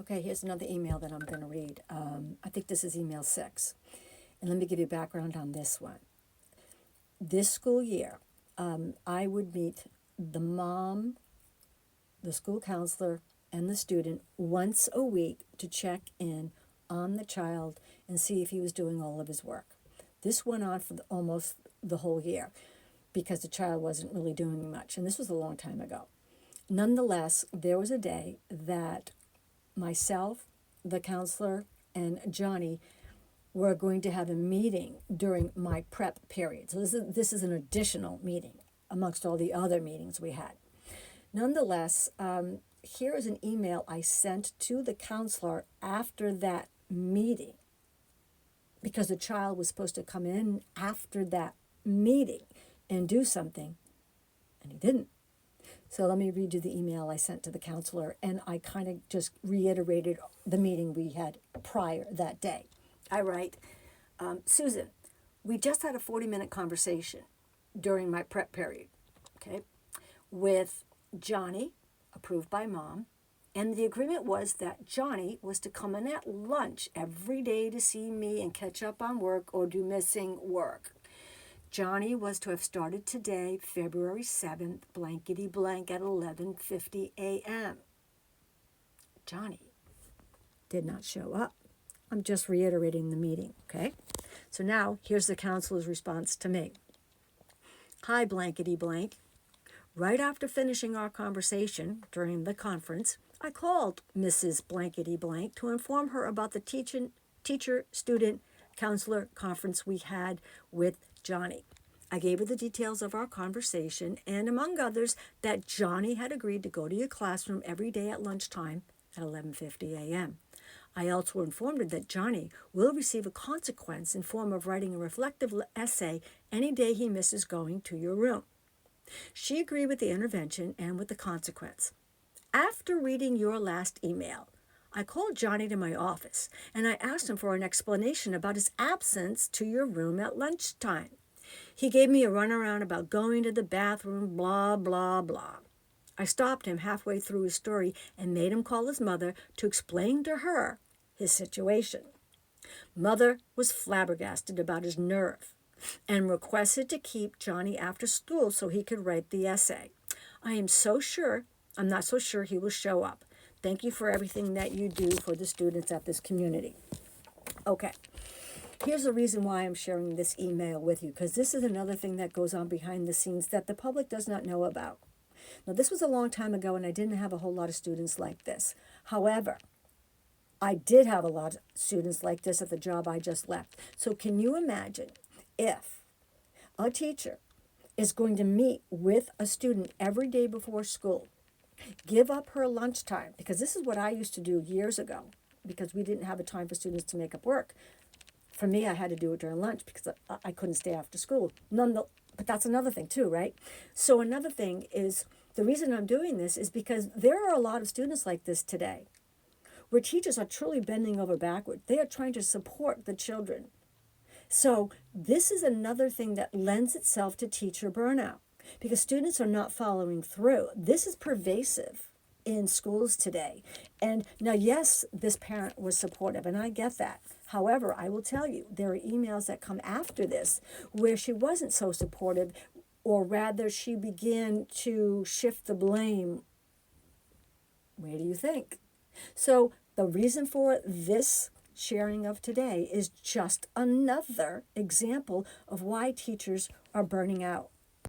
Okay, here's another email that I'm going to read. I think this is email 6. And let me give you background on this one. This school year, I would meet the mom, the school counselor, and the student once a week to check in on the child and see if he was doing all of his work. This went on for almost the whole year because the child wasn't really doing much. And this was a long time ago. Nonetheless, there was a day that myself, the counselor, and Johnny were going to have a meeting during my prep period. So this is an additional meeting amongst all the other meetings we had. Nonetheless, here is an email I sent to the counselor after that meeting because the child was supposed to come in after that meeting and do something, and he didn't. So let me read you the email I sent to the counselor, and I kind of just reiterated the meeting we had prior that day. I write, Susan, we just had a 40-minute conversation during my prep period, okay, with Johnny, approved by Mom, and the agreement was that Johnny was to come in at lunch every day to see me and catch up on work or do missing work. Johnny was to have started today, February 7th, blankety blank at 11:50 a.m. Johnny did not show up. I'm just reiterating the meeting, okay? So now here's the counselor's response to me. Hi, blankety blank. Right after finishing our conversation during the conference, I called Mrs. Blankety Blank to inform her about the teacher-student counselor conference we had with Johnny. I gave her the details of our conversation and, among others, that Johnny had agreed to go to your classroom every day at lunchtime at 11:50 a.m. I also informed her that Johnny will receive a consequence in form of writing a reflective essay any day he misses going to your room. She agreed with the intervention and with the consequence. After reading your last email, I called Johnny to my office and I asked him for an explanation about his absence to your room at lunchtime. He gave me a runaround about going to the bathroom, blah, blah, blah. I stopped him halfway through his story and made him call his mother to explain to her his situation. Mother was flabbergasted about his nerve and requested to keep Johnny after school so he could write the essay. I'm not so sure he will show up. Thank you for everything that you do for the students at this community. Okay, here's the reason why I'm sharing this email with you, because this is another thing that goes on behind the scenes that the public does not know about. Now, this was a long time ago, and I didn't have a whole lot of students like this. However, I did have a lot of students like this at the job I just left. So can you imagine if a teacher is going to meet with a student every day before school, give up her lunchtime, because this is what I used to do years ago, because we didn't have a time for students to make up work. For me, I had to do it during lunch because I couldn't stay after school. But that's another thing too, right? So another thing is, the reason I'm doing this is because there are a lot of students like this today, where teachers are truly bending over backward. They are trying to support the children. So this is another thing that lends itself to teacher burnout, because students are not following through. This is pervasive in schools today. And now, yes, this parent was supportive, and I get that. However, I will tell you, there are emails that come after this where she wasn't so supportive, or rather, she began to shift the blame. Where do you think? So the reason for this sharing of today is just another example of why teachers are burning out.